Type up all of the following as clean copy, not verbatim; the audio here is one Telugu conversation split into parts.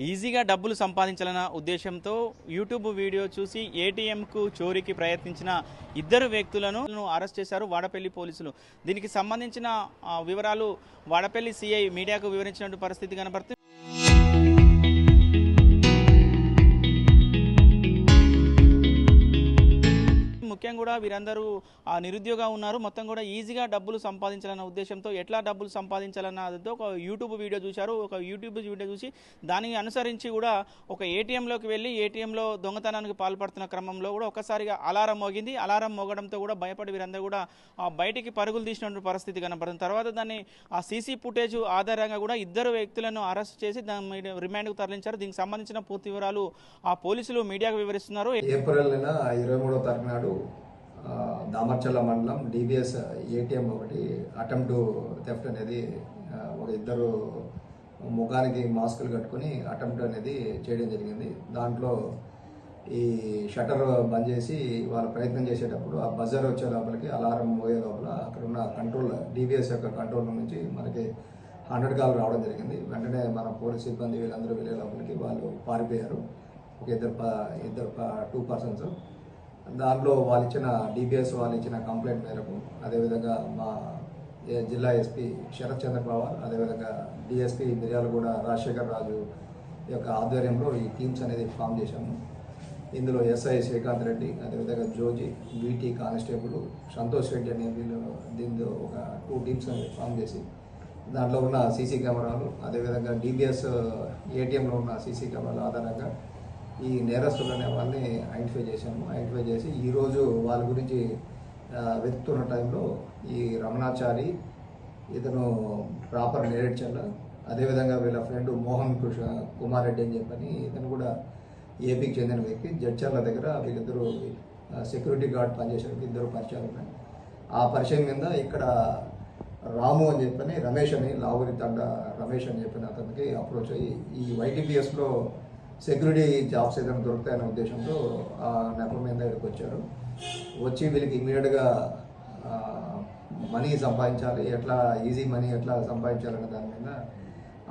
ఈజీగా డబ్బులు సంపాదించాలన్న ఉద్దేశంతో యూట్యూబ్ వీడియో చూసి ఏటీఎంకు చోరీకి ప్రయత్నించిన ఇద్దరు వ్యక్తులను అరెస్ట్ చేశారు వాడపల్లి పోలీసులు. దీనికి సంబంధించిన వివరాలు వాడపల్లి సిఐ మీడియాకు వివరించినటువంటి పరిస్థితి కనబడుతుంది. ముఖ్యంగా కూడా వీరందరూ నిరుద్యోగంగా ఉన్నారు. మొత్తం కూడా ఈజీగా డబ్బులు సంపాదించాలన్న ఉద్దేశంతో ఎట్లా డబ్బులు సంపాదించాలన్నదో ఒక యూట్యూబ్ వీడియో చూశారు. ఒక యూట్యూబ్ వీడియో చూసి దానికి అనుసరించి కూడా ఒక ఏటీఎంలోకి వెళ్ళి ఏటీఎంలో దొంగతనానికి పాల్పడుతున్న క్రమంలో కూడా ఒకసారిగా అలారం మోగింది. అలారం మోగడంతో కూడా భయపడి వీరందరూ కూడా బయటికి పరుగులు తీసినటువంటి పరిస్థితి కనబడుతుంది. తర్వాత దాన్ని ఆ సీసీ ఫుటేజ్ ఆధారంగా కూడా ఇద్దరు వ్యక్తులను అరెస్ట్ చేసి దాని రిమాండ్కు తరలించారు. దీనికి సంబంధించిన పూర్తి వివరాలు ఆ పోలీసులు మీడియాకు వివరిస్తున్నారు. ఏప్రిల్ 23వ తారీఖు నాడు దామర్చల్ల మండలం డిబిఎస్ ఏటీఎం ఒకటి అటెంప్ట్ థెఫ్ట్ అనేది ఒక ఇద్దరు ముఖానికి మాస్కులు కట్టుకుని అటెంప్ట్ అనేది చేయడం జరిగింది. దాంట్లో ఈ షట్టర్ బంద్ చేసి వాళ్ళు ప్రయత్నం చేసేటప్పుడు ఆ బజర్ వచ్చే లోపలికి అలారం మోగే లోపల అక్కడ ఉన్న కంట్రోల్ డిబిఎస్ యొక్క కంట్రోల్ నుంచి మనకి 100 కాల్ రావడం జరిగింది. వెంటనే మన పోలీస్ సిబ్బంది వీళ్ళందరూ వెళ్ళే లోపలికి వాళ్ళు పారిపోయారు. ఒక ఇద్దరు 2 పర్సన్స్. దాంట్లో వాళ్ళు ఇచ్చిన డిబిఎస్ వాళ్ళు ఇచ్చిన కంప్లైంట్ మేరకు, అదేవిధంగా మా జిల్లా ఎస్పీ శరత్ చంద్ర పవార్, అదేవిధంగా డిఎస్పీ మిర్యాలగూడ రాజశేఖర్ రాజు యొక్క ఆధ్వర్యంలో ఈ టీమ్స్ అనేది ఫామ్ చేశాము. ఇందులో ఎస్ఐ శ్రీకాంత్ రెడ్డి, అదేవిధంగా జోజీ, బీటీ కానిస్టేబుల్ సంతోష్ రెడ్డి అనే వీళ్ళు దీంతో ఒక 2 టీమ్స్ అనేది ఫామ్ చేసి దాంట్లో ఉన్న సీసీ కెమెరాలు, అదేవిధంగా డిబిఎస్ ఏటీఎంలో ఉన్న సీసీ కెమెరాల ఆధారంగా ఈ నేరస్తులు అనే వాళ్ళని ఐడెంటిఫై చేశాము. ఐడెంటిఫై చేసి ఈరోజు వాళ్ళ గురించి వెతుకుతున్న టైంలో ఈ రమణాచారి, ఇతను ప్రాపర్ నేరేడ్చల్ల, అదేవిధంగా వీళ్ళ ఫ్రెండ్ మోహన్ కుమార్ రెడ్డి అని చెప్పని ఇతను కూడా ఏపీకి చెందిన వ్యక్తి. జడ్చర్ల దగ్గర వీళ్ళిద్దరూ సెక్యూరిటీ గార్డ్ పనిచేసేందుకు ఇద్దరు పరిచయాలు ఉన్నాయి. ఆ పరిచయం మీద ఇక్కడ రాము అని చెప్పని రమేష్ అని లావురి తండ రమేష్ అని చెప్పిన అతనికి అప్రోచ్ అయ్యి ఈ వైటీపీఎస్లో సెక్యూరిటీ జాబ్స్ ఏదైనా దొరుకుతాయనే ఉద్దేశంతో ఆ నెపం మీద ఇక్కడికి వచ్చారు. వచ్చి వీళ్ళకి ఇమీడియట్గా మనీ సంపాదించాలి, ఎట్లా ఈజీ మనీ ఎట్లా సంపాదించాలనే దాని మీద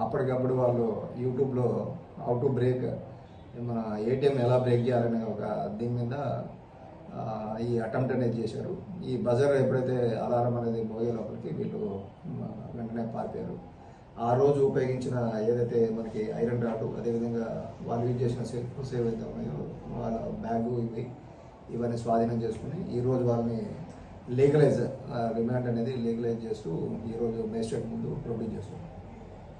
అప్పటికప్పుడు వాళ్ళు యూట్యూబ్లో హౌ టు బ్రేక్, మన ఏటీఎం ఎలా బ్రేక్ చేయాలనే ఒక దీని మీద ఈ అటెంప్ట్ అనేది చేశారు. ఈ బజర్ ఎప్పుడైతే అలారం అనేది మోగే లోపలికి వీళ్ళు వెంటనే పారిపోయారు. ఆ రోజు ఉపయోగించిన ఏదైతే మనకి ఐరన్ రాడ్, అదేవిధంగా వాళ్ళు యూజ్ చేసిన సెల్ఫ్స్ ఏవైతే ఉన్నాయో వాళ్ళ బ్యాగు ఇవన్నీ స్వాధీనం చేసుకుని ఈరోజు వాళ్ళని లీగలైజ్ రిమాండ్ అనేది లీగలైజ్ చేస్తూ ఈరోజు మేజిస్ట్రేట్ ముందు ప్రొడ్యూస్ చేస్తాం.